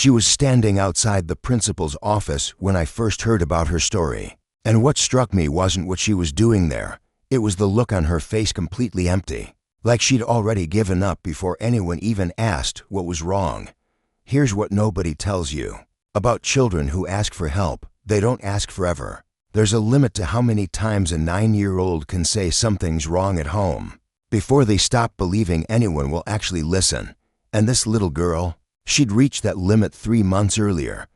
She was standing outside the principal's office when I first heard about her story. And what struck me wasn't what she was doing there. It was the look on her face, completely empty, like she'd already given up before anyone even asked what was wrong. Here's what nobody tells you about children who ask for help. They don't ask forever. There's a limit to how many times a 9-year-old can say something's wrong at home before they stop believing anyone will actually listen. And this little girl, she'd reached that limit 3 months earlier.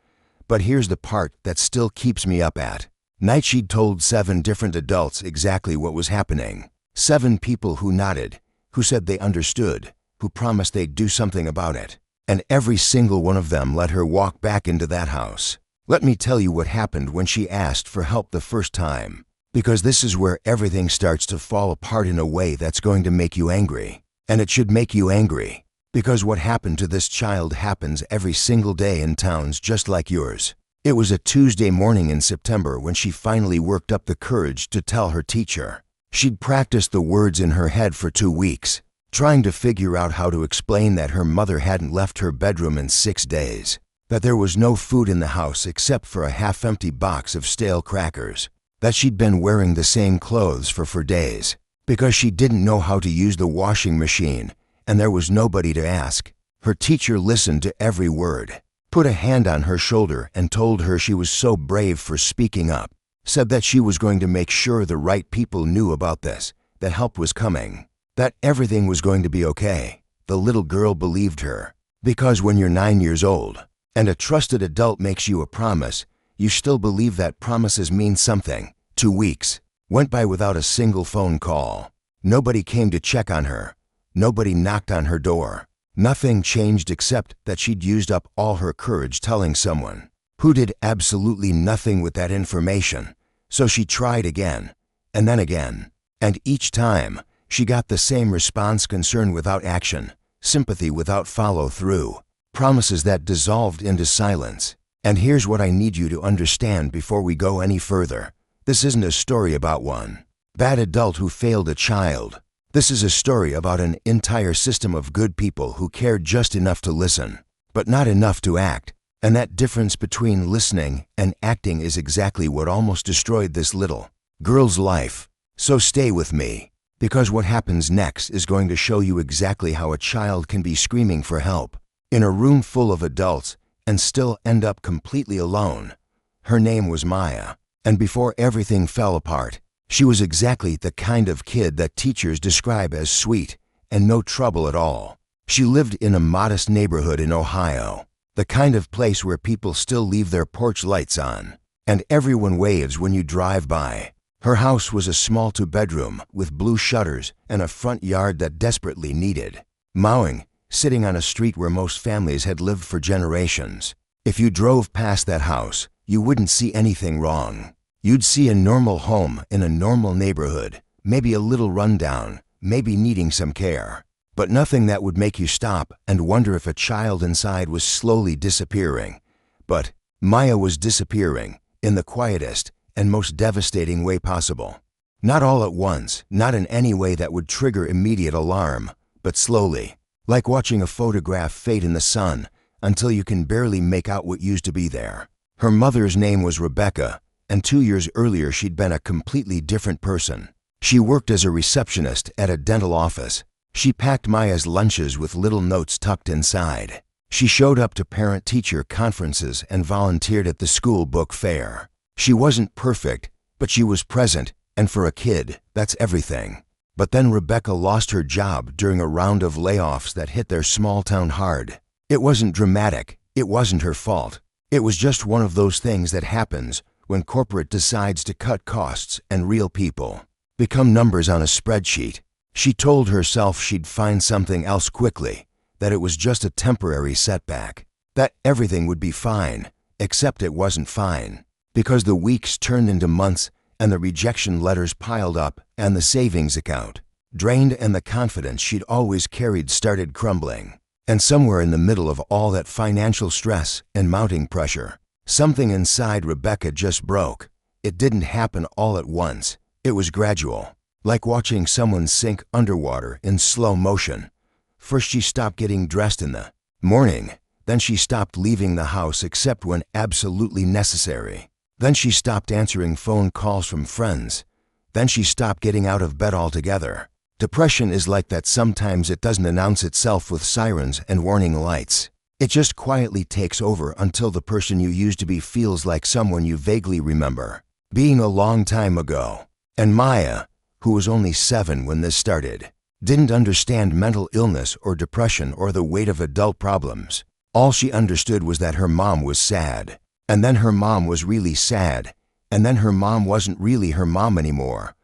But here's the part that still keeps me up at night. She'd told 7 different adults exactly what was happening. 7 people who nodded, who said they understood, who promised they'd do something about it. And every single one of them let her walk back into that house. Let me tell you what happened when she asked for help the first time, because this is where everything starts to fall apart in a way that's going to make you angry. And it should make you angry, because what happened to this child happens every single day in towns just like yours. It was a Tuesday morning in September when she finally worked up the courage to tell her teacher. She'd practiced the words in her head for 2 weeks, trying to figure out how to explain that her mother hadn't left her bedroom in 6 days, that there was no food in the house except for a half-empty box of stale crackers, that she'd been wearing the same clothes for days, because she didn't know how to use the washing machine, and there was nobody to ask. Her teacher listened to every word, put a hand on her shoulder and told her she was so brave for speaking up, said that she was going to make sure the right people knew about this, that help was coming, that everything was going to be okay. The little girl believed her, because when you're 9 years old, and a trusted adult makes you a promise, you still believe that promises mean something. 2 weeks went by without a single phone call. Nobody came to check on her. Nobody knocked on her door. Nothing changed except that she'd used up all her courage telling someone who did absolutely nothing with that information. So she tried again, and then again. And each time, she got the same response: concern without action, sympathy without follow-through, promises that dissolved into silence. And here's what I need you to understand before we go any further. This isn't a story about one bad adult who failed a child. This is a story about an entire system of good people who cared just enough to listen, but not enough to act. And that difference between listening and acting is exactly what almost destroyed this little girl's life. So stay with me, because what happens next is going to show you exactly how a child can be screaming for help in a room full of adults and still end up completely alone. Her name was Maya, and before everything fell apart, she was exactly the kind of kid that teachers describe as sweet and no trouble at all. She lived in a modest neighborhood in Ohio, the kind of place where people still leave their porch lights on, and everyone waves when you drive by. Her house was a small 2-bedroom with blue shutters and a front yard that desperately needed mowing, sitting on a street where most families had lived for generations. If you drove past that house, you wouldn't see anything wrong. You'd see a normal home in a normal neighborhood, maybe a little rundown, maybe needing some care, but nothing that would make you stop and wonder if a child inside was slowly disappearing. But Maya was disappearing in the quietest and most devastating way possible. Not all at once, not in any way that would trigger immediate alarm, but slowly, like watching a photograph fade in the sun until you can barely make out what used to be there. Her mother's name was Rebecca, and 2 years earlier she'd been a completely different person. She worked as a receptionist at a dental office. She packed Maya's lunches with little notes tucked inside. She showed up to parent-teacher conferences and volunteered at the school book fair. She wasn't perfect, but she was present, and for a kid, that's everything. But then Rebecca lost her job during a round of layoffs that hit their small town hard. It wasn't dramatic. It wasn't her fault. It was just one of those things that happens when corporate decides to cut costs and real people become numbers on a spreadsheet. She told herself she'd find something else quickly, that it was just a temporary setback, that everything would be fine, except it wasn't fine, because the weeks turned into months and the rejection letters piled up and the savings account drained and the confidence she'd always carried started crumbling. And somewhere in the middle of all that financial stress and mounting pressure, something inside Rebecca just broke. It didn't happen all at once. It was gradual, like watching someone sink underwater in slow motion. First she stopped getting dressed in the morning, Then she stopped leaving the house except when absolutely necessary. Then she stopped answering phone calls from friends. Then she stopped getting out of bed altogether. Depression is like that. Sometimes it doesn't announce itself with sirens and warning lights. It just quietly takes over until the person you used to be feels like someone you vaguely remember being a long time ago. And Maya, who was only 7 when this started, didn't understand mental illness or depression or the weight of adult problems. All she understood was that her mom was sad. And then her mom was really sad. And then her mom wasn't really her mom anymore.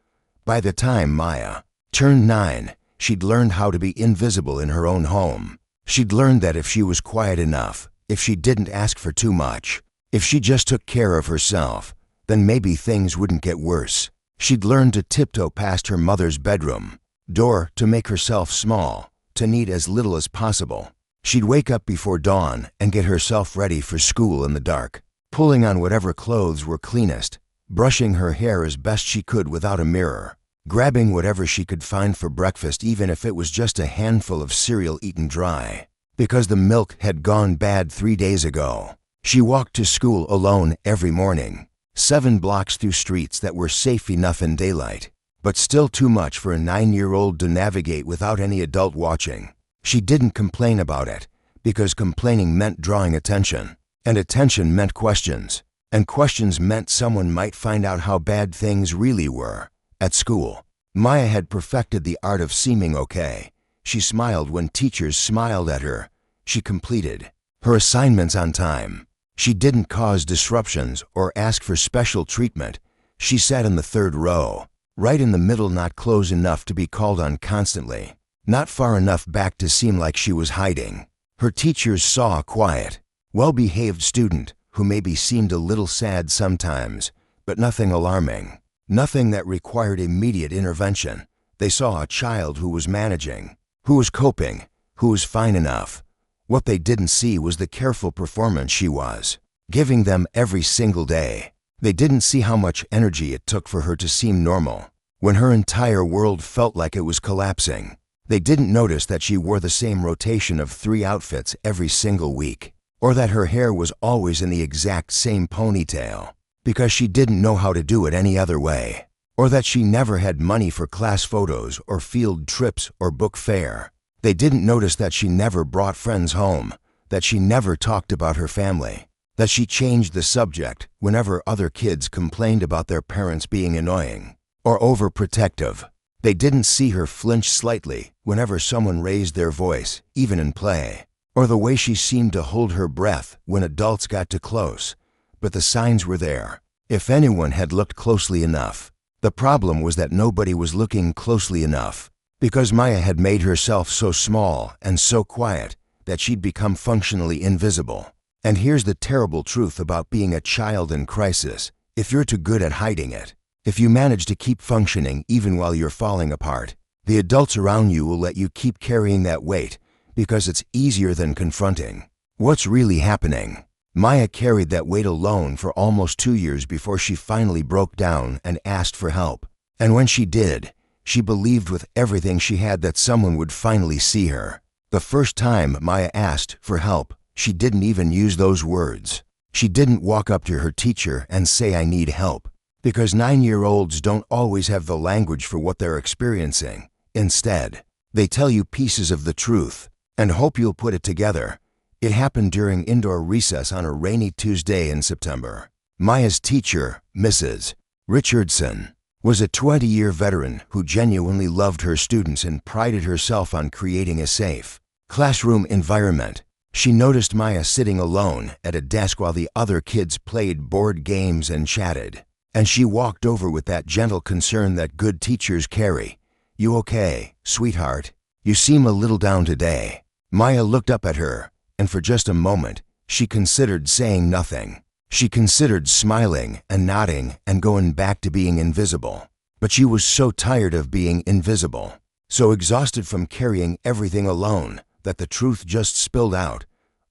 By the time Maya turned 9, she'd learned how to be invisible in her own home. She'd learned that if she was quiet enough, if she didn't ask for too much, if she just took care of herself, then maybe things wouldn't get worse. She'd learned to tiptoe past her mother's bedroom door, to make herself small, to need as little as possible. She'd wake up before dawn and get herself ready for school in the dark, pulling on whatever clothes were cleanest, brushing her hair as best she could without a mirror, grabbing whatever she could find for breakfast, even if it was just a handful of cereal eaten dry, because the milk had gone bad 3 days ago. She walked to school alone every morning, 7 blocks through streets that were safe enough in daylight, but still too much for a 9-year-old to navigate without any adult watching. She didn't complain about it, because complaining meant drawing attention, and attention meant questions, and questions meant someone might find out how bad things really were. At school, Maya had perfected the art of seeming okay. She smiled when teachers smiled at her. She completed her assignments on time. She didn't cause disruptions or ask for special treatment. She sat in the 3rd row, right in the middle, not close enough to be called on constantly, not far enough back to seem like she was hiding. Her teachers saw a quiet, well-behaved student who maybe seemed a little sad sometimes, but nothing alarming, nothing that required immediate intervention. They saw a child who was managing, who was coping, who was fine enough. What they didn't see was the careful performance she was giving them every single day. They didn't see how much energy it took for her to seem normal when her entire world felt like it was collapsing. They didn't notice that she wore the same rotation of 3 outfits every single week, or that her hair was always in the exact same ponytail, because she didn't know how to do it any other way, or that she never had money for class photos or field trips or book fare. They didn't notice that she never brought friends home, that she never talked about her family, that she changed the subject whenever other kids complained about their parents being annoying or overprotective. They didn't see her flinch slightly whenever someone raised their voice, even in play, or the way she seemed to hold her breath when adults got too close. But the signs were there, if anyone had looked closely enough. The problem was that nobody was looking closely enough, because Maya had made herself so small and so quiet that she'd become functionally invisible. And here's the terrible truth about being a child in crisis: if you're too good at hiding it, if you manage to keep functioning even while you're falling apart, the adults around you will let you keep carrying that weight because it's easier than confronting what's really happening. Maya carried that weight alone for almost 2 years before she finally broke down and asked for help. And when she did, she believed with everything she had that someone would finally see her. The first time Maya asked for help, she didn't even use those words. She didn't walk up to her teacher and say, "I need help," because 9-year-olds don't always have the language for what they're experiencing. Instead, they tell you pieces of the truth and hope you'll put it together. It happened during indoor recess on a rainy Tuesday in September. Maya's teacher, Mrs. Richardson, was a 20-year veteran who genuinely loved her students and prided herself on creating a safe classroom environment. She noticed Maya sitting alone at a desk while the other kids played board games and chatted, and she walked over with that gentle concern that good teachers carry. "You okay, sweetheart? You seem a little down today." Maya looked up at her, and for just a moment, she considered saying nothing. She considered smiling and nodding and going back to being invisible. But she was so tired of being invisible, so exhausted from carrying everything alone, that the truth just spilled out.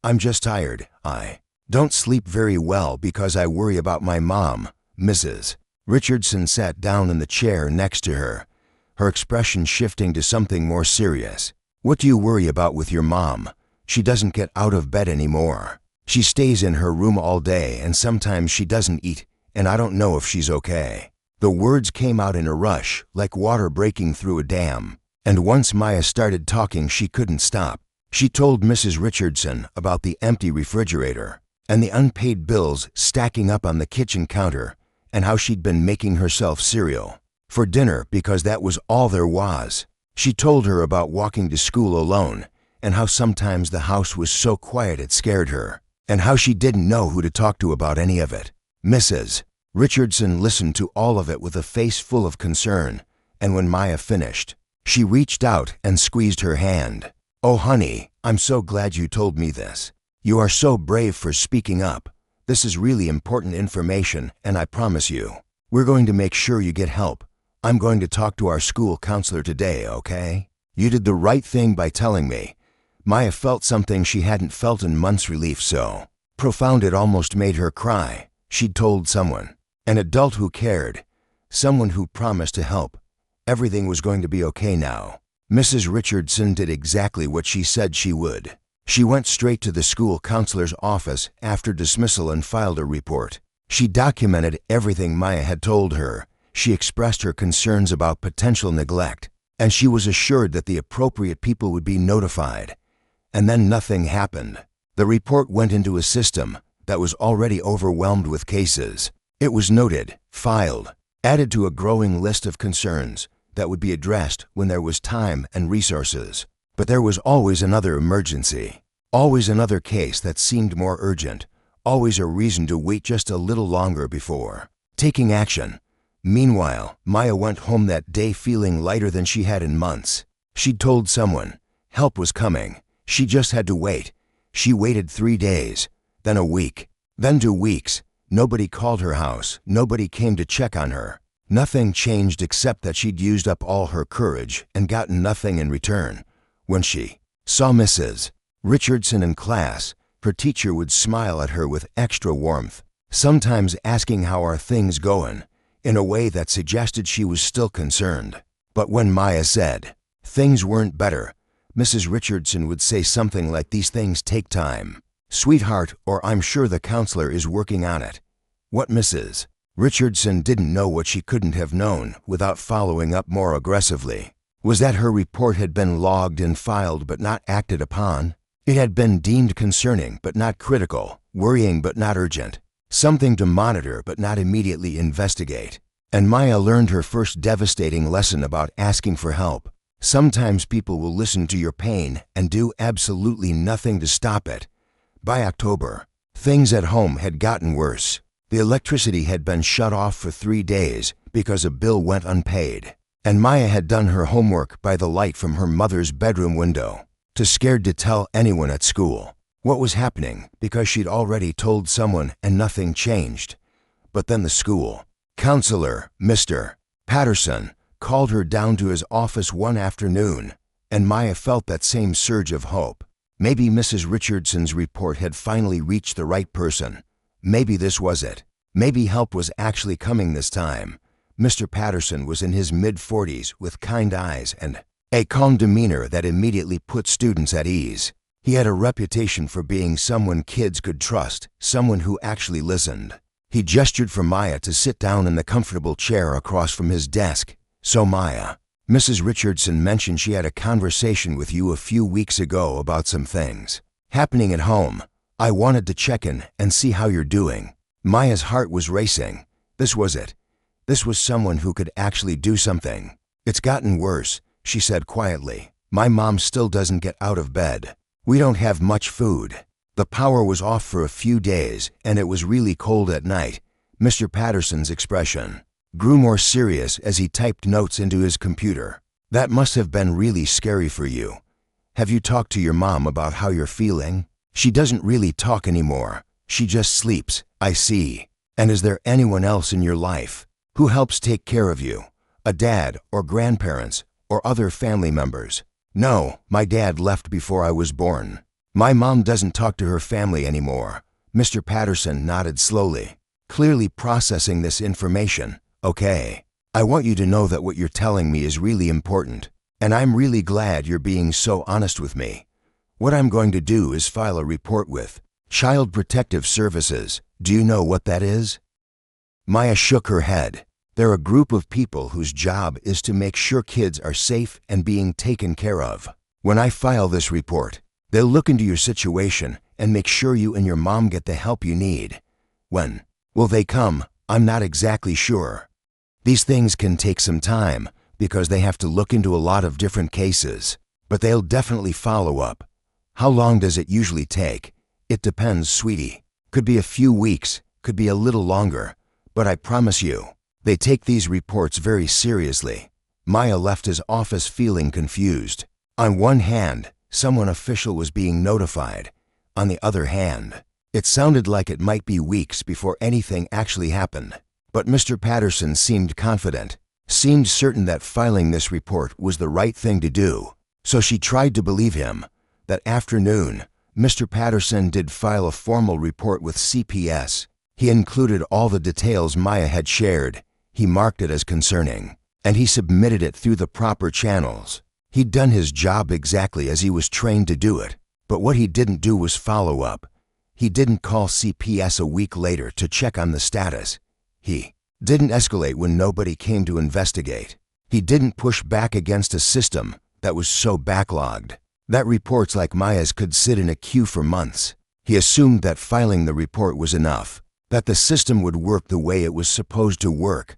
"I'm just tired. I don't sleep very well because I worry about my mom." Mrs. Richardson sat down in the chair next to her, her expression shifting to something more serious. "What do you worry about with your mom?" She doesn't get out of bed anymore. She stays in her room all day and sometimes she doesn't eat, and I don't know if she's okay." The words came out in a rush, like water breaking through a dam. And once Maya started talking, she couldn't stop. She told Mrs. Richardson about the empty refrigerator and the unpaid bills stacking up on the kitchen counter, and how she'd been making herself cereal for dinner because that was all there was. She told her about walking to school alone and how sometimes the house was so quiet it scared her, and how she didn't know who to talk to about any of it. Mrs. Richardson listened to all of it with a face full of concern, and when Maya finished, she reached out and squeezed her hand. "Oh, honey, I'm so glad you told me this. You are so brave for speaking up. This is really important information, and I promise you, we're going to make sure you get help. I'm going to talk to our school counselor today, okay? You did the right thing by telling me." Maya felt something she hadn't felt in months, relief so profound it almost made her cry. She'd told someone, an adult who cared, someone who promised to help. Everything was going to be okay now. Mrs. Richardson did exactly what she said she would. She went straight to the school counselor's office after dismissal and filed a report. She documented everything Maya had told her. She expressed her concerns about potential neglect, and she was assured that the appropriate people would be notified. And then nothing happened. The report went into a system that was already overwhelmed with cases. It was noted, filed, added to a growing list of concerns that would be addressed when there was time and resources. But there was always another emergency, always another case that seemed more urgent, always a reason to wait just a little longer before taking action. Meanwhile, Maya went home that day feeling lighter than she had in months. She'd told someone help was coming. She just had to wait. She waited 3 days, then a week, then 2 weeks. Nobody called her house. Nobody came to check on her. Nothing changed except that she'd used up all her courage and gotten nothing in return. When she saw Mrs. Richardson in class, her teacher would smile at her with extra warmth, sometimes asking how are things going, in a way that suggested she was still concerned. But when Maya said things weren't better, Mrs. Richardson would say something like, "These things take time, sweetheart," or "I'm sure the counselor is working on it." What Mrs. Richardson didn't know, what she couldn't have known without following up more aggressively, was that her report had been logged and filed but not acted upon. It had been deemed concerning but not critical, worrying but not urgent, something to monitor but not immediately investigate. And Maya learned her first devastating lesson about asking for help. Sometimes people will listen to your pain and do absolutely nothing to stop it. By October, things at home had gotten worse. The electricity had been shut off for 3 days because a bill went unpaid, and Maya had done her homework by the light from her mother's bedroom window, too scared to tell anyone at school what was happening because she'd already told someone and nothing changed. But then the school counselor, Mr. Patterson, called her down to his office one afternoon, and Maya felt that same surge of hope. Maybe Mrs. Richardson's report had finally reached the right person. Maybe this was it. Maybe help was actually coming this time. Mr. Patterson was in his mid-40s with kind eyes and a calm demeanor that immediately put students at ease. He had a reputation for being someone kids could trust, someone who actually listened. He gestured for Maya to sit down in the comfortable chair across from his desk. "So Maya, Mrs. Richardson mentioned she had a conversation with you a few weeks ago about some things happening at home. I wanted to check in and see how you're doing." Maya's heart was racing. This was it. This was someone who could actually do something. "It's gotten worse," she said quietly. "My mom still doesn't get out of bed. We don't have much food. The power was off for a few days and it was really cold at night." Mr. Patterson's expression grew more serious as he typed notes into his computer. "That must have been really scary for you. Have you talked to your mom about how you're feeling?" "She doesn't really talk anymore. She just sleeps." "I see. And is there anyone else in your life who helps take care of you? A dad or grandparents or other family members?" "No, my dad left before I was born. My mom doesn't talk to her family anymore." Mr. Patterson nodded slowly, clearly processing this information. "Okay. I want you to know that what you're telling me is really important, and I'm really glad you're being so honest with me. What I'm going to do is file a report with Child Protective Services. Do you know what that is? Maya shook her head. They're a group of people whose job is to make sure kids are safe and being taken care of. When I file this report, they'll look into your situation and make sure you and your mom get the help you need. When will they come? I'm not exactly sure. These things can take some time because they have to look into a lot of different cases, but they'll definitely follow up. How long does it usually take? It depends, sweetie. Could be a few weeks, could be a little longer, but I promise you, they take these reports very seriously. Maya left his office feeling confused. On one hand, someone official was being notified. On the other hand, it sounded like it might be weeks before anything actually happened. But Mr. Patterson seemed confident, seemed certain that filing this report was the right thing to do. So she tried to believe him. That afternoon, Mr. Patterson did file a formal report with CPS. He included all the details Maya had shared. He marked it as concerning, and he submitted it through the proper channels. He'd done his job exactly as he was trained to do it, but what he didn't do was follow up. He didn't call CPS a week later to check on the status. He didn't escalate when nobody came to investigate. He didn't push back against a system that was so backlogged that reports like Maya's could sit in a queue for months. He assumed that filing the report was enough, that the system would work the way it was supposed to work,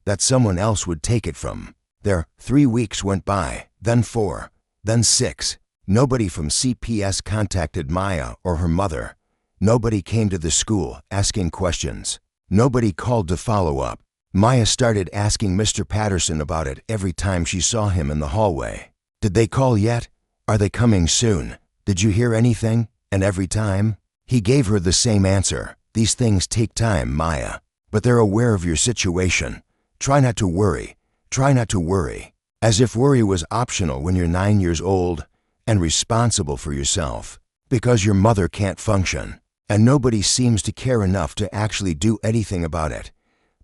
that someone else would take it from there. 3 weeks went by, then 4, then 6. Nobody from CPS contacted Maya or her mother. Nobody came to the school asking questions. Nobody called to follow up. Maya started asking Mr. Patterson about it every time she saw him in the hallway. Did they call yet? Are they coming soon? Did you hear anything? And every time, he gave her the same answer. These things take time, Maya, but they're aware of your situation. Try not to worry. Try not to worry. As if worry was optional when you're 9 years old and responsible for yourself. Because your mother can't function, and nobody seems to care enough to actually do anything about it.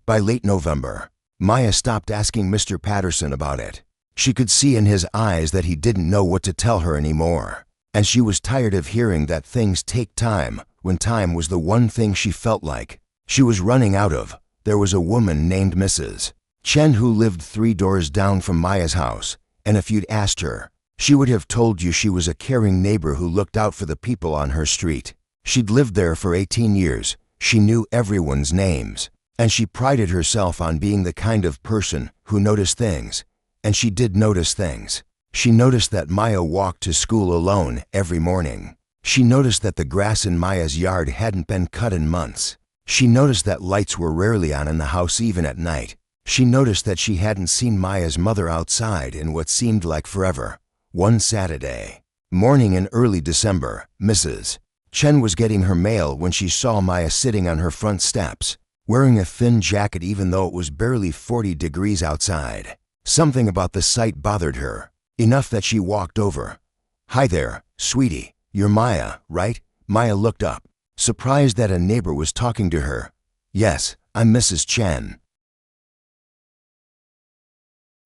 By late November, Maya stopped asking Mr. Patterson about it. She could see in his eyes that he didn't know what to tell her anymore, and she was tired of hearing that things take time when time was the one thing she felt like she was running out of. There was a woman named Mrs. Chen who lived 3 doors down from Maya's house, and if you'd asked her, she would have told you she was a caring neighbor who looked out for the people on her street. She'd lived there for 18 years. She knew everyone's names, and she prided herself on being the kind of person who noticed things. And she did notice things. She noticed that Maya walked to school alone every morning. She noticed that the grass in Maya's yard hadn't been cut in months. She noticed that lights were rarely on in the house even at night. She noticed that she hadn't seen Maya's mother outside in what seemed like forever. One Saturday morning in early December, Mrs. Chen was getting her mail when she saw Maya sitting on her front steps, wearing a thin jacket even though it was barely 40 degrees outside. Something about the sight bothered her, enough that she walked over. "Hi there, sweetie. You're Maya, right?" Maya looked up, surprised that a neighbor was talking to her. "Yes, I'm Mrs. Chen.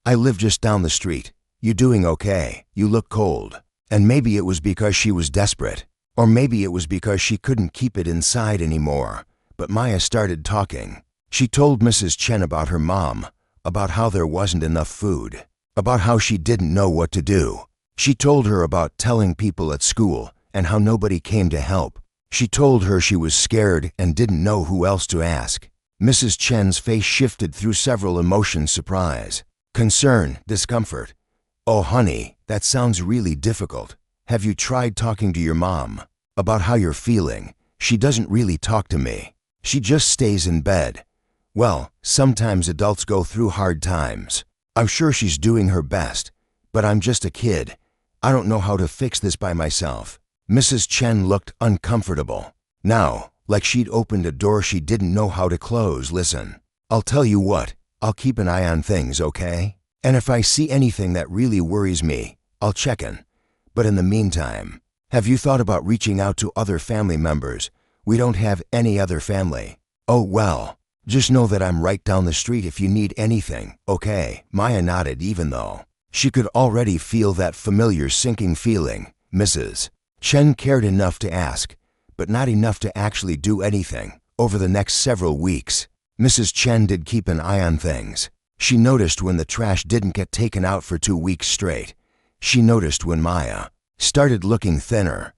I live just down the street. You doing okay? You look cold." And maybe it was because she was desperate, or maybe it was because she couldn't keep it inside anymore. But Maya started talking. She told Mrs. Chen about her mom, about how there wasn't enough food, about how she didn't know what to do. She told her about telling people at school and how nobody came to help. She told her she was scared and didn't know who else to ask. Mrs. Chen's face shifted through several emotions: surprise, concern, discomfort. "Oh, honey, that sounds really difficult. Have you tried talking to your mom about how you're feeling? She doesn't really talk to me. She just stays in bed." "Well, sometimes adults go through hard times. I'm sure she's doing her best, but I'm just a kid. I don't know how to fix this by myself." Mrs. Chen looked uncomfortable now, like she'd opened a door she didn't know how to close. "Listen, I'll tell you what, I'll keep an eye on things, okay? And if I see anything that really worries me, I'll check in. But in the meantime, have you thought about reaching out to other family members? We don't have any other family." "Oh, well, just know that I'm right down the street if you need anything, okay?" Maya nodded even though she could already feel that familiar sinking feeling. Mrs. Chen cared enough to ask, but not enough to actually do anything. Over the next several weeks, Mrs. Chen did keep an eye on things. She noticed when the trash didn't get taken out for 2 weeks straight. She noticed when Maya started looking thinner.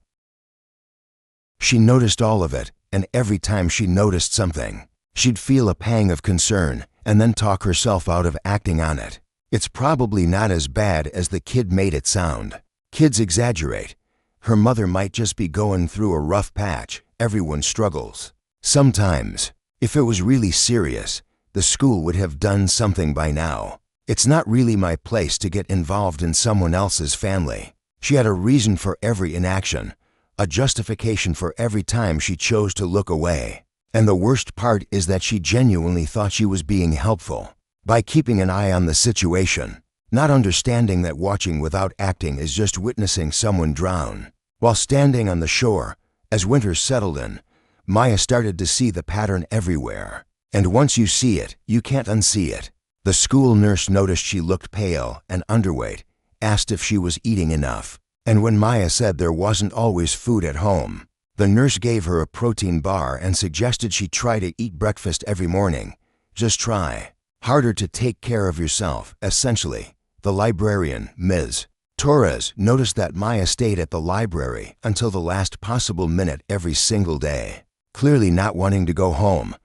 She noticed all of it, and every time she noticed something, she'd feel a pang of concern and then talk herself out of acting on it. It's probably not as bad as the kid made it sound. Kids exaggerate. Her mother might just be going through a rough patch. Everyone struggles. Sometimes, if it was really serious, the school would have done something by now. It's not really my place to get involved in someone else's family. She had a reason for every inaction, a justification for every time she chose to look away. And the worst part is that she genuinely thought she was being helpful by keeping an eye on the situation, not understanding that watching without acting is just witnessing someone drown. While standing on the shore, as winter settled in, Maya started to see the pattern everywhere. And once you see it, you can't unsee it. The school nurse noticed she looked pale and underweight, asked if she was eating enough. And when Maya said there wasn't always food at home, the nurse gave her a protein bar and suggested she try to eat breakfast every morning. Just try harder to take care of yourself, essentially. The librarian, Ms. Torres, noticed that Maya stayed at the library until the last possible minute every single day. Clearly not wanting to go home,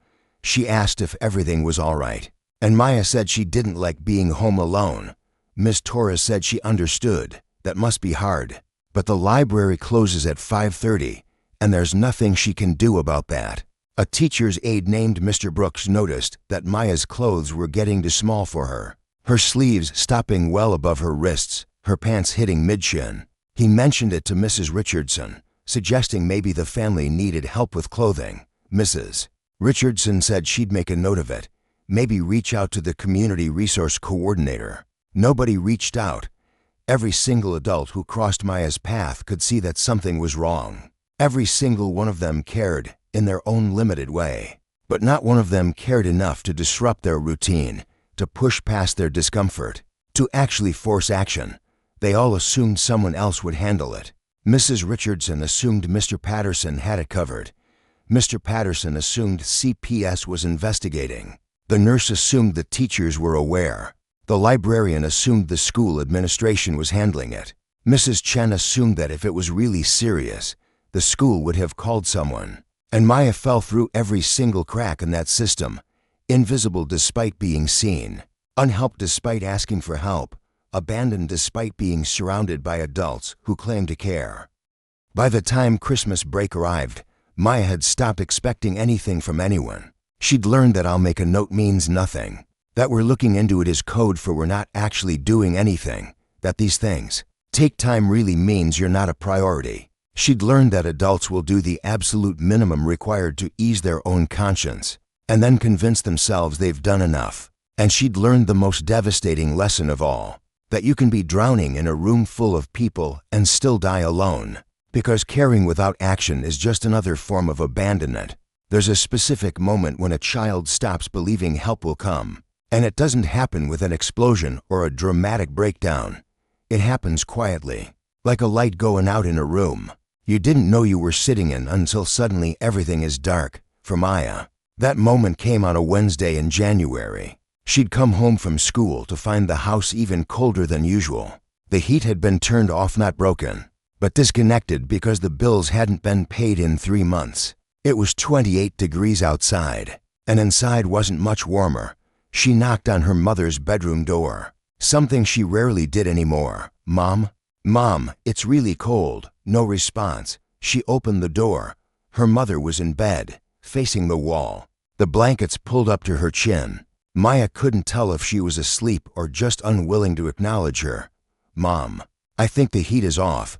she asked if everything was all right. And Maya said she didn't like being home alone. Ms. Torres said she understood. That must be hard. But the library closes at 5:30, and there's nothing she can do about that. A teacher's aide named Mr. Brooks noticed that Maya's clothes were getting too small for her. Her sleeves stopping well above her wrists, her pants hitting mid-shin. He mentioned it to Mrs. Richardson, suggesting maybe the family needed help with clothing. Mrs. Richardson said she'd make a note of it, maybe reach out to the community resource coordinator. Nobody reached out. Every single adult who crossed Maya's path could see that something was wrong. Every single one of them cared, in their own limited way. But not one of them cared enough to disrupt their routine, to push past their discomfort, to actually force action. They all assumed someone else would handle it. Mrs. Richardson assumed Mr. Patterson had it covered. Mr. Patterson assumed CPS was investigating. The nurse assumed the teachers were aware. The librarian assumed the school administration was handling it. Mrs. Chen assumed that if it was really serious, the school would have called someone. And Maya fell through every single crack in that system, invisible despite being seen, unhelped despite asking for help, abandoned despite being surrounded by adults who claimed to care. By the time Christmas break arrived, Maya had stopped expecting anything from anyone. She'd learned that "I'll make a note" means nothing, that we're looking into it is code for we're not actually doing anything, that these things take time really means you're not a priority. She'd learned that adults will do the absolute minimum required to ease their own conscience, and then convince themselves they've done enough. And she'd learned the most devastating lesson of all, that you can be drowning in a room full of people and still die alone, because caring without action is just another form of abandonment. There's a specific moment when a child stops believing help will come, and it doesn't happen with an explosion or a dramatic breakdown. It happens quietly, like a light going out in a room you didn't know you were sitting in until suddenly everything is dark. For Maya, that moment came on a Wednesday in January. She'd come home from school to find the house even colder than usual. The heat had been turned off, not broken, but disconnected because the bills hadn't been paid in 3 months. It was 28 degrees outside, and inside wasn't much warmer. She knocked on her mother's bedroom door, something she rarely did anymore. "Mom? Mom, it's really cold." No response. She opened the door. Her mother was in bed, facing the wall, the blankets pulled up to her chin. Maya couldn't tell if she was asleep or just unwilling to acknowledge her. "Mom, I think the heat is off.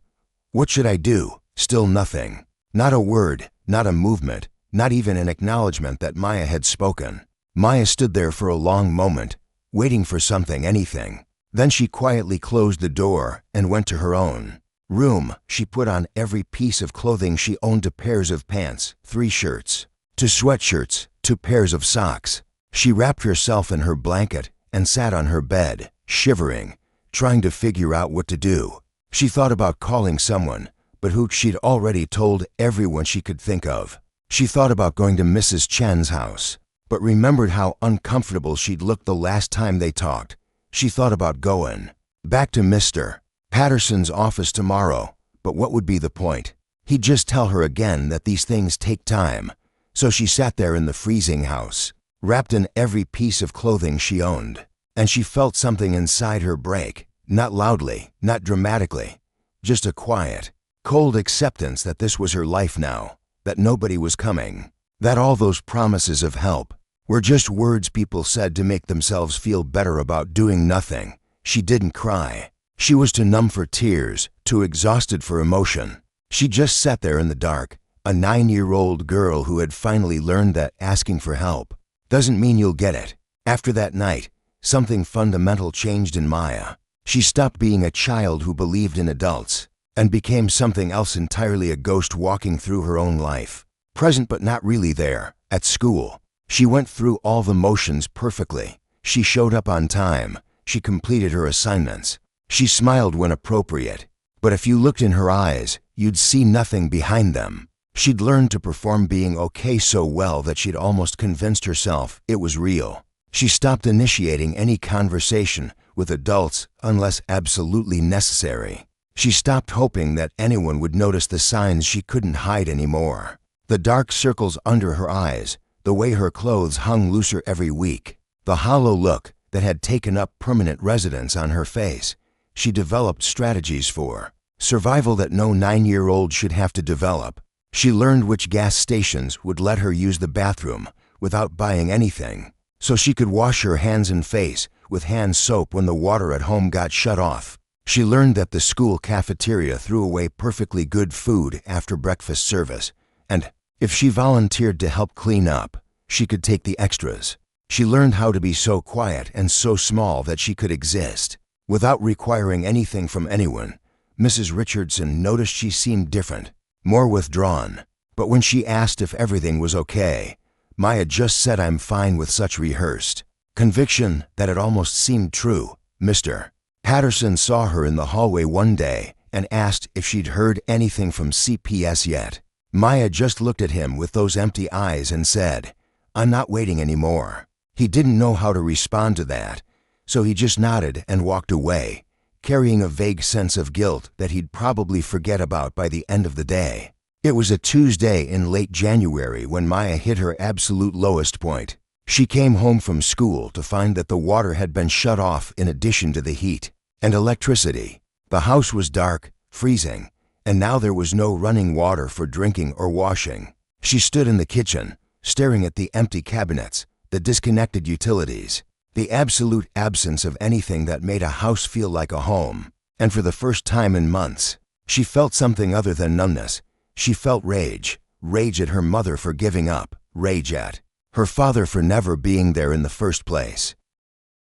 What should I do?" Still nothing. Not a word, not a movement, not even an acknowledgement that Maya had spoken. Maya stood there for a long moment, waiting for something, anything. Then she quietly closed the door and went to her own room. She put on every piece of clothing she owned, 2 pairs of pants, 3 shirts, 2 sweatshirts, 2 pairs of socks. She wrapped herself in her blanket and sat on her bed, shivering, trying to figure out what to do. She thought about calling someone, but who she'd already told everyone she could think of. She thought about going to Mrs. Chen's house, but remembered how uncomfortable she'd looked the last time they talked. She thought about going back to Mr. Patterson's office tomorrow, but what would be the point? He'd just tell her again that these things take time. So she sat there in the freezing house, wrapped in every piece of clothing she owned, and she felt something inside her break, not loudly, not dramatically, just a quiet, cold acceptance that this was her life now, that nobody was coming, that all those promises of help were just words people said to make themselves feel better about doing nothing. She didn't cry. She was too numb for tears, too exhausted for emotion. She just sat there in the dark, a 9-year-old girl who had finally learned that asking for help doesn't mean you'll get it. After that night, something fundamental changed in Maya. She stopped being a child who believed in adults and became something else entirely, a ghost walking through her own life. Present but not really there. At school, she went through all the motions perfectly. She showed up on time. She completed her assignments. She smiled when appropriate. But if you looked in her eyes, you'd see nothing behind them. She'd learned to perform being okay so well that she'd almost convinced herself it was real. She stopped initiating any conversation with adults unless absolutely necessary. She stopped hoping that anyone would notice the signs she couldn't hide anymore. The dark circles under her eyes, the way her clothes hung looser every week, the hollow look that had taken up permanent residence on her face. She developed strategies for survival that no 9-year-old should have to develop. She learned which gas stations would let her use the bathroom without buying anything, so she could wash her hands and face with hand soap when the water at home got shut off. She learned that the school cafeteria threw away perfectly good food after breakfast service, and if she volunteered to help clean up, she could take the extras. She learned how to be so quiet and so small that she could exist without requiring anything from anyone. Mrs. Richardson noticed she seemed different, more withdrawn, but when she asked if everything was okay, Maya just said, "I'm fine," with such rehearsed conviction that it almost seemed true. Mr. Patterson saw her in the hallway one day and asked if she'd heard anything from CPS yet. Maya just looked at him with those empty eyes and said, "I'm not waiting anymore." He didn't know how to respond to that, so he just nodded and walked away, carrying a vague sense of guilt that he'd probably forget about by the end of the day. It was a Tuesday in late January when Maya hit her absolute lowest point. She came home from school to find that the water had been shut off in addition to the heat and electricity. The house was dark, freezing, and now there was no running water for drinking or washing. She stood in the kitchen, staring at the empty cabinets, the disconnected utilities, the absolute absence of anything that made a house feel like a home. And for the first time in months, she felt something other than numbness. She felt rage. Rage at her mother for giving up. Rage at her father for never being there in the first place.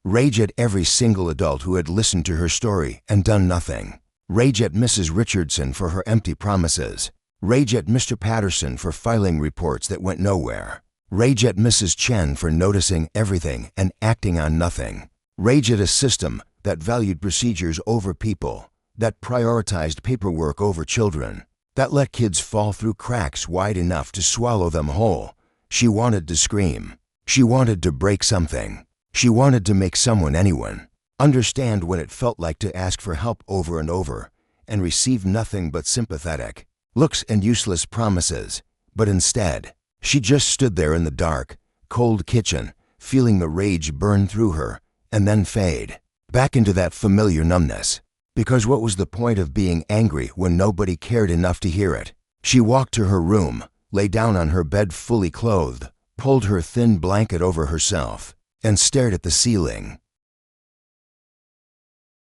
Rage at every single adult who had listened to her story and done nothing. Rage at Mrs. Richardson for her empty promises. Rage at Mr. Patterson for filing reports that went nowhere. Rage at Mrs. Chen for noticing everything and acting on nothing. Rage at a system that valued procedures over people, that prioritized paperwork over children, that let kids fall through cracks wide enough to swallow them whole. She wanted to scream. She wanted to break something. She wanted to make someone, anyone, understand what it felt like to ask for help over and over and receive nothing but sympathetic looks and useless promises. But instead, she just stood there in the dark, cold kitchen, feeling the rage burn through her and then fade back into that familiar numbness. Because what was the point of being angry when nobody cared enough to hear it? She walked to her room, lay down on her bed fully clothed, pulled her thin blanket over herself, and stared at the ceiling.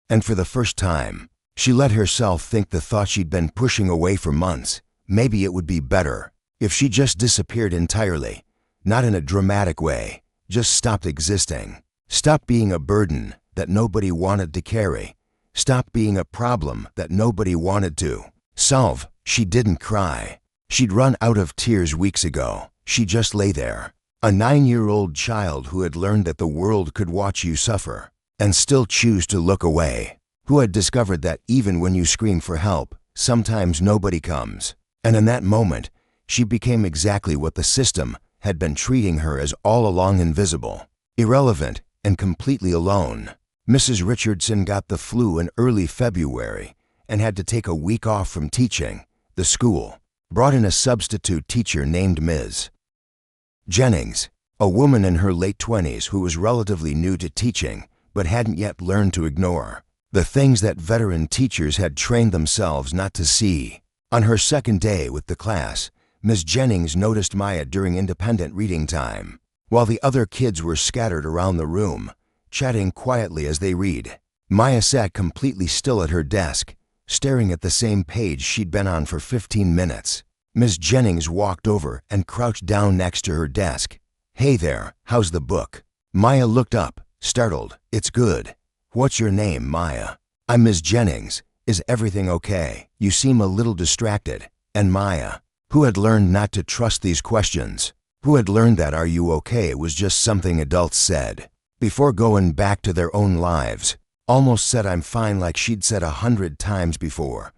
And for the first time, she let herself think the thought she'd been pushing away for months. Maybe it would be better if she just disappeared entirely, not in a dramatic way, just stopped existing. Stopped being a burden that nobody wanted to carry. Stopped being a problem that nobody wanted to solve. She didn't cry. She'd run out of tears weeks ago. She just lay there, a 9-year-old child who had learned that the world could watch you suffer and still choose to look away, who had discovered that even when you scream for help, sometimes nobody comes. And in that moment, she became exactly what the system had been treating her as all along: invisible, irrelevant, and completely alone. Mrs. Richardson got the flu in early February and had to take a week off from teaching. The school brought in a substitute teacher named Ms. Jennings, a woman in her late 20s who was relatively new to teaching but hadn't yet learned to ignore the things that veteran teachers had trained themselves not to see. On her second day with the class, Ms. Jennings noticed Maya during independent reading time. While the other kids were scattered around the room, chatting quietly as they read, Maya sat completely still at her desk, staring at the same page she'd been on for 15 minutes. Ms. Jennings walked over and crouched down next to her desk. "Hey there, how's the book?" Maya looked up, startled. "It's good. What's your name, Maya?" "I'm Ms. Jennings. Is everything okay? You seem a little distracted." And Maya, who had learned not to trust these questions, who had learned that "are you okay" was just something adults said before going back to their own lives, almost said "I'm fine" like she'd said 100 times before.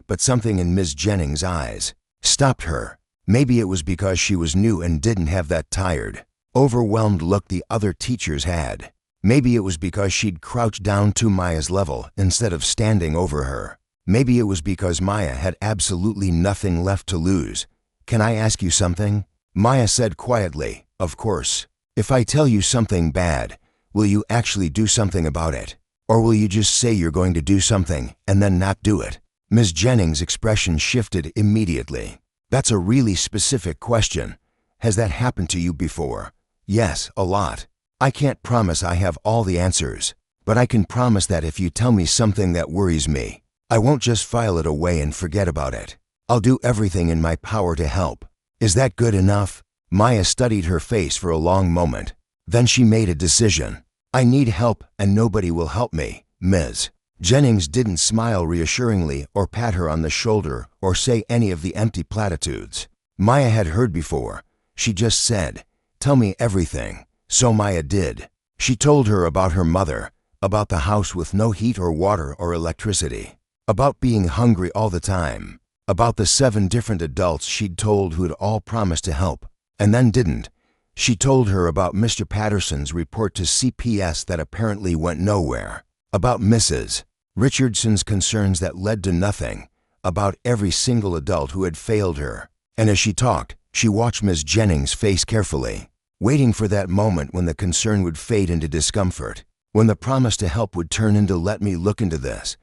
But something in Ms. Jennings' eyes stopped her. Maybe it was because she was new and didn't have that tired, overwhelmed look the other teachers had. Maybe it was because she'd crouched down to Maya's level instead of standing over her. Maybe it was because Maya had absolutely nothing left to lose. "Can I ask you something?" Maya said quietly. "Of course. If I tell you something bad, will you actually do something about it? Or will you just say you're going to do something and then not do it?" Ms. Jennings' expression shifted immediately. "That's a really specific question. Has that happened to you before?" "Yes, a lot. I can't promise I have all the answers, but I can promise that if you tell me something that worries me, I won't just file it away and forget about it. I'll do everything in my power to help. Is that good enough?" Maya studied her face for a long moment. Then she made a decision. "I need help and nobody will help me, Ms." Jennings didn't smile reassuringly or pat her on the shoulder or say any of the empty platitudes Maya had heard before. She just said, "Tell me everything." So Maya did. She told her about her mother, about the house with no heat or water or electricity, about being hungry all the time, about the 7 different adults she'd told who'd all promised to help and then didn't. She told her about Mr. Patterson's report to CPS that apparently went nowhere, about Mrs. Richardson's concerns that led to nothing, about every single adult who had failed her. And as she talked, she watched Ms. Jennings' face carefully, waiting for that moment when the concern would fade into discomfort, when the promise to help would turn into "let me look into this."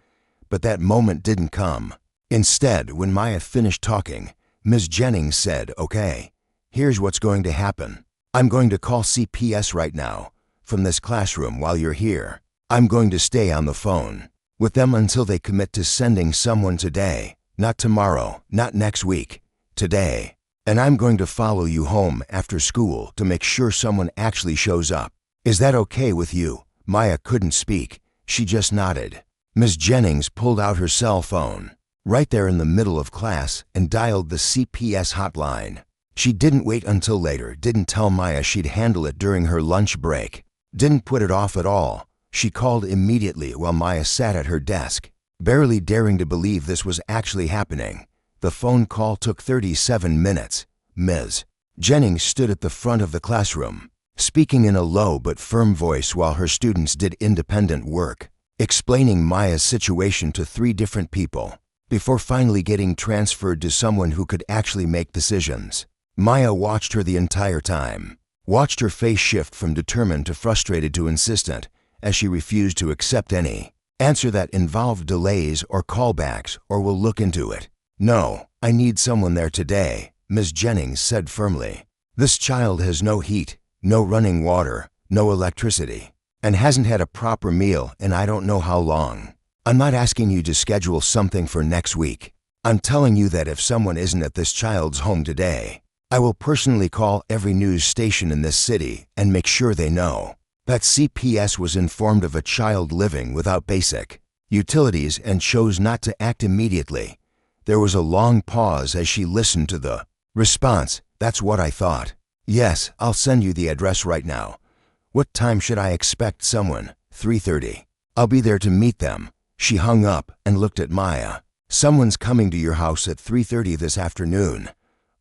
But that moment didn't come. Instead, when Maya finished talking, Ms. Jennings said, "Okay, here's what's going to happen. I'm going to call CPS right now, from this classroom while you're here. I'm going to stay on the phone with them until they commit to sending someone today, not tomorrow, not next week, today. And I'm going to follow you home after school to make sure someone actually shows up. Is that okay with you?" Maya couldn't speak. She just nodded. Ms. Jennings pulled out her cell phone, right there in the middle of class, and dialed the CPS hotline. She didn't wait until later, didn't tell Maya she'd handle it during her lunch break, didn't put it off at all. She called immediately while Maya sat at her desk, barely daring to believe this was actually happening. The phone call took 37 minutes. Ms. Jennings stood at the front of the classroom, speaking in a low but firm voice while her students did independent work, explaining Maya's situation to 3 different people, before finally getting transferred to someone who could actually make decisions. Maya watched her the entire time, watched her face shift from determined to frustrated to insistent, as she refused to accept any answer that involved delays or callbacks or "we'll look into it." "No, I need someone there today," Ms. Jennings said firmly. "This child has no heat, no running water, no electricity, and hasn't had a proper meal in I don't know how long. I'm not asking you to schedule something for next week. I'm telling you that if someone isn't at this child's home today, I will personally call every news station in this city and make sure they know that CPS was informed of a child living without basic utilities and chose not to act immediately." There was a long pause as she listened to the response. "That's what I thought. Yes, I'll send you the address right now. What time should I expect someone?" 3:30. "I'll be there to meet them." She hung up and looked at Maya. Someone's coming to your house at 3:30 this afternoon.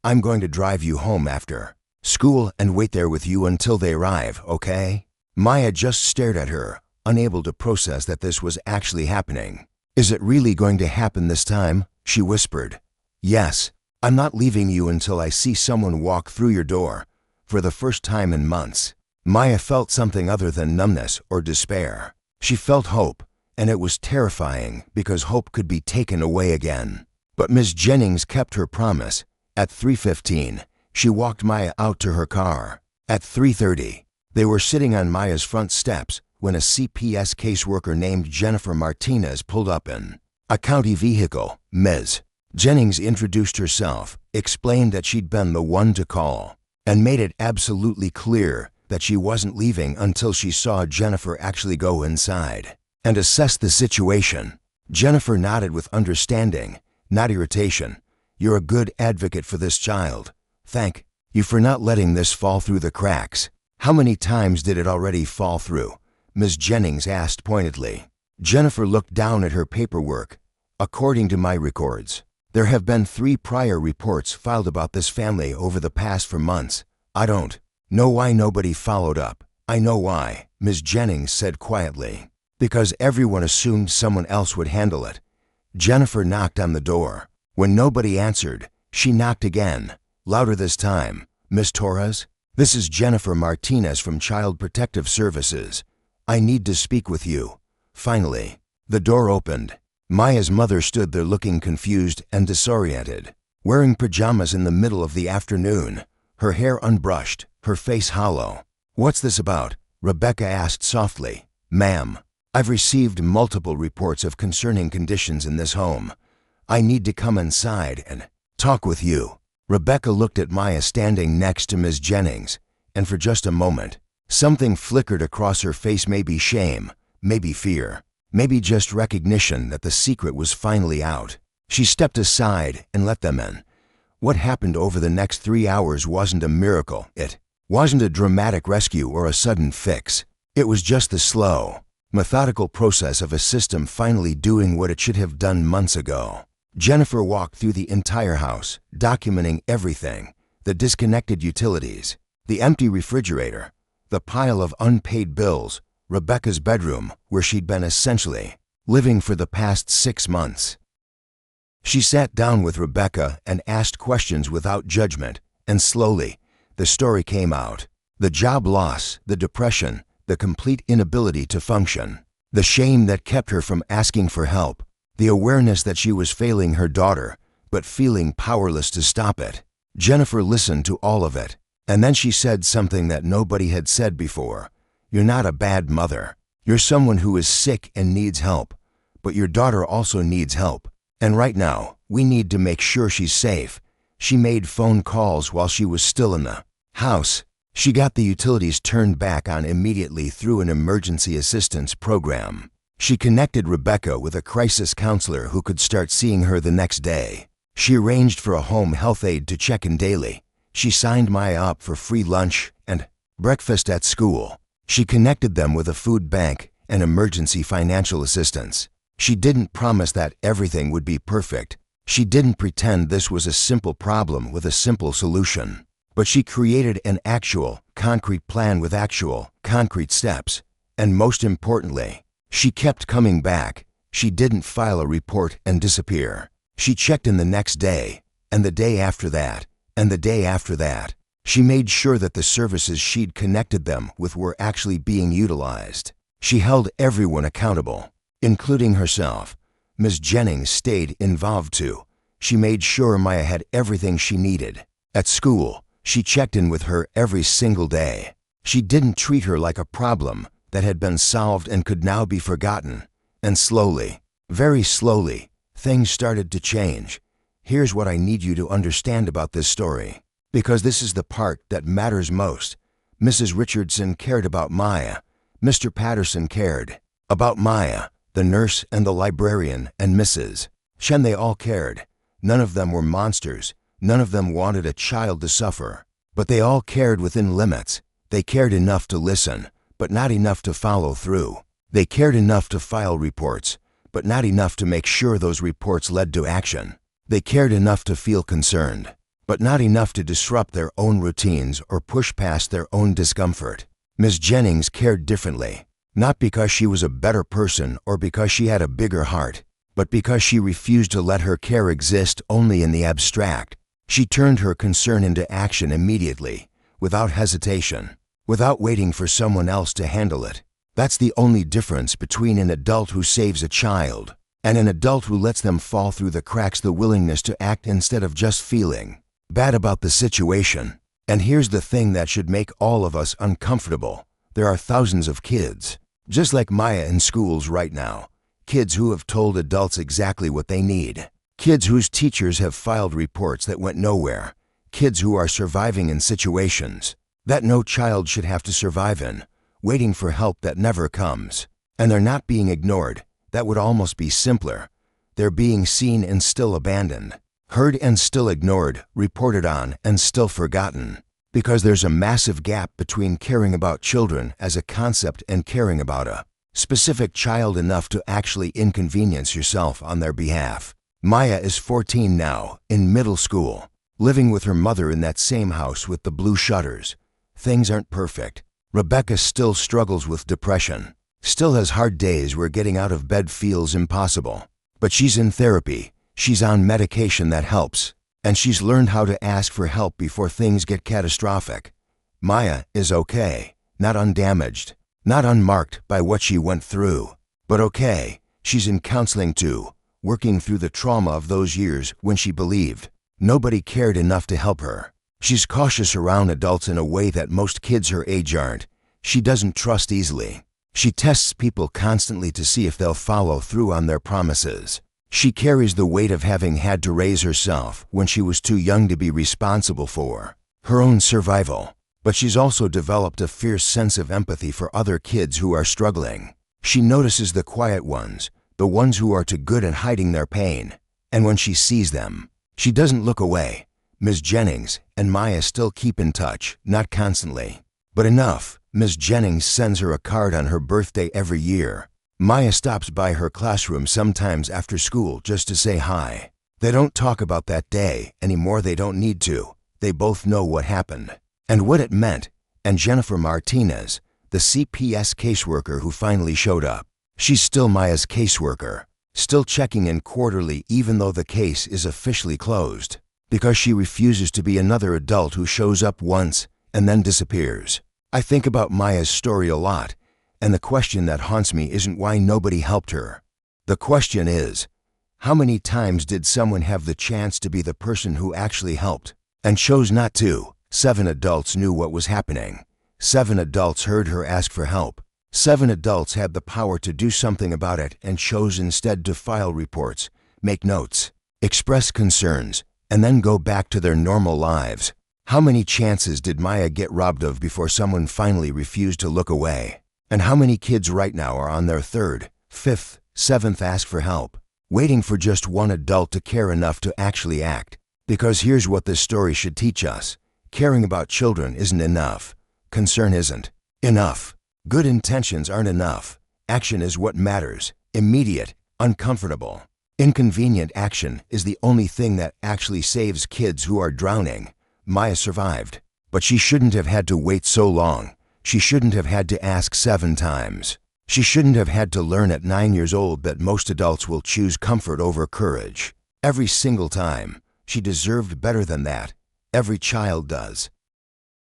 I'm going to drive you home after school and wait there with you until they arrive, okay? Maya just stared at her, unable to process that this was actually happening. Is it really going to happen this time? She whispered. Yes. I'm not leaving you until I see someone walk through your door. For the first time in months, Maya felt something other than numbness or despair. She felt hope, and it was terrifying because hope could be taken away again. But Ms. Jennings kept her promise. At 3:15, she walked Maya out to her car. At 3:30, they were sitting on Maya's front steps when a CPS caseworker named Jennifer Martinez pulled up in a county vehicle. Ms. Jennings introduced herself, explained that she'd been the one to call, and made it absolutely clear that she wasn't leaving until she saw Jennifer actually go inside and assess the situation. Jennifer nodded with understanding, not irritation. You're a good advocate for this child. Thank you for not letting this fall through the cracks. How many times did it already fall through? Ms. Jennings asked pointedly. Jennifer looked down at her paperwork. According to my records, there have been 3 prior reports filed about this family over the past 4 months. I don't know why nobody followed up. I know why, Ms. Jennings said quietly. Because everyone assumed someone else would handle it. Jennifer knocked on the door. When nobody answered, she knocked again, louder this time. Miss Torres, this is Jennifer Martinez from Child Protective Services. I need to speak with you. Finally, the door opened. Maya's mother stood there looking confused and disoriented, wearing pajamas in the middle of the afternoon, her hair unbrushed, her face hollow. What's this about? Rebecca asked softly. Ma'am, I've received multiple reports of concerning conditions in this home. I need to come inside and talk with you. Rebecca looked at Maya standing next to Ms. Jennings, and for just a moment, something flickered across her face, maybe shame, maybe fear. Maybe just recognition that the secret was finally out. She stepped aside and let them in. What happened over the next 3 hours wasn't a miracle. It wasn't a dramatic rescue or a sudden fix. It was just the slow, methodical process of a system finally doing what it should have done months ago. Jennifer walked through the entire house, documenting everything: the disconnected utilities, the empty refrigerator, the pile of unpaid bills, Rebecca's bedroom, where she'd been essentially living for the past 6 months. She sat down with Rebecca and asked questions without judgment, and slowly, the story came out. The job loss, the depression, the complete inability to function, the shame that kept her from asking for help, the awareness that she was failing her daughter, but feeling powerless to stop it. Jennifer listened to all of it, and then she said something that nobody had said before. You're not a bad mother. You're someone who is sick and needs help. But your daughter also needs help. And right now, we need to make sure she's safe. She made phone calls while she was still in the house. She got the utilities turned back on immediately through an emergency assistance program. She connected Rebecca with a crisis counselor who could start seeing her the next day. She arranged for a home health aide to check in daily. She signed Maya up for free lunch and breakfast at school. She connected them with a food bank and emergency financial assistance. She didn't promise that everything would be perfect. She didn't pretend this was a simple problem with a simple solution. But she created an actual, concrete plan with actual, concrete steps. And most importantly, she kept coming back. She didn't file a report and disappear. She checked in the next day, and the day after that, and the day after that. She made sure that the services she'd connected them with were actually being utilized. She held everyone accountable, including herself. Ms. Jennings stayed involved too. She made sure Maya had everything she needed. At school, she checked in with her every single day. She didn't treat her like a problem that had been solved and could now be forgotten. And slowly, very slowly, things started to change. Here's what I need you to understand about this story, because this is the part that matters most. Mrs. Richardson cared about Maya. Mr. Patterson cared about Maya. The nurse and the librarian and Mrs. Shen, they all cared. None of them were monsters. None of them wanted a child to suffer. But they all cared within limits. They cared enough to listen, but not enough to follow through. They cared enough to file reports, but not enough to make sure those reports led to action. They cared enough to feel concerned, but not enough to disrupt their own routines or push past their own discomfort. Ms. Jennings cared differently, not because she was a better person or because she had a bigger heart, but because she refused to let her care exist only in the abstract. She turned her concern into action immediately, without hesitation, without waiting for someone else to handle it. That's the only difference between an adult who saves a child and an adult who lets them fall through the cracks, the willingness to act instead of just feeling bad about the situation. And here's the thing that should make all of us uncomfortable. There are thousands of kids, just like Maya, in schools right now. Kids who have told adults exactly what they need. Kids whose teachers have filed reports that went nowhere. Kids who are surviving in situations that no child should have to survive in, waiting for help that never comes. And they're not being ignored. That would almost be simpler. They're being seen and still abandoned, heard and still ignored, reported on and still forgotten. Because there's a massive gap between caring about children as a concept and caring about a specific child enough to actually inconvenience yourself on their behalf. Maya is 14 now, in middle school, living with her mother in that same house with the blue shutters. Things aren't perfect. Rebecca still struggles with depression, still has hard days where getting out of bed feels impossible. But she's in therapy, she's on medication that helps, and she's learned how to ask for help before things get catastrophic. Maya is okay, not undamaged, not unmarked by what she went through, but okay. She's in counseling too, working through the trauma of those years when she believed nobody cared enough to help her. She's cautious around adults in a way that most kids her age aren't. She doesn't trust easily. She tests people constantly to see if they'll follow through on their promises. She carries the weight of having had to raise herself when she was too young to be responsible for her own survival. But she's also developed a fierce sense of empathy for other kids who are struggling. She notices the quiet ones, the ones who are too good at hiding their pain. And when she sees them, she doesn't look away. Ms. Jennings and Maya still keep in touch, not constantly, but enough. Ms. Jennings sends her a card on her birthday every year. Maya stops by her classroom sometimes after school just to say hi. They don't talk about that day anymore. They don't need to. They both know what happened and what it meant. And Jennifer Martinez, the CPS caseworker who finally showed up, she's still Maya's caseworker, still checking in quarterly even though the case is officially closed, because she refuses to be another adult who shows up once and then disappears. I think about Maya's story a lot, and the question that haunts me isn't why nobody helped her. The question is, how many times did someone have the chance to be the person who actually helped and chose not to? 7 adults knew what was happening. 7 adults heard her ask for help. 7 adults had the power to do something about it and chose instead to file reports, make notes, express concerns, and then go back to their normal lives. How many chances did Maya get robbed of before someone finally refused to look away? And how many kids right now are on their 3rd, 5th, 7th ask for help, waiting for just one adult to care enough to actually act? Because here's what this story should teach us. Caring about children isn't enough. Concern isn't enough. Good intentions aren't enough. Action is what matters. Immediate, uncomfortable, inconvenient action is the only thing that actually saves kids who are drowning. Maya survived, but she shouldn't have had to wait so long. She shouldn't have had to ask 7 times. She shouldn't have had to learn at 9 years old that most adults will choose comfort over courage. Every single time. She deserved better than that. Every child does.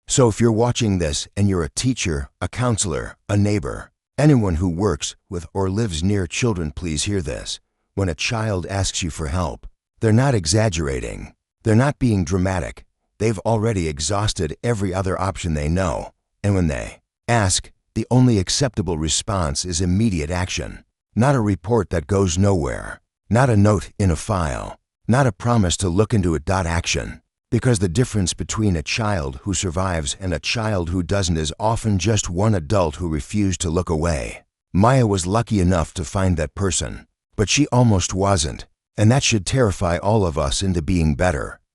So if you're watching this and you're a teacher, a counselor, a neighbor, anyone who works with or lives near children, please hear this. When a child asks you for help, they're not exaggerating. They're not being dramatic. They've already exhausted every other option they know. And when they ask, the only acceptable response is immediate action. Not a report that goes nowhere. Not a note in a file. Not a promise to look into it. Action. Because the difference between a child who survives and a child who doesn't is often just one adult who refused to look away. Maya was lucky enough to find that person, but she almost wasn't. And that should terrify all of us into being better.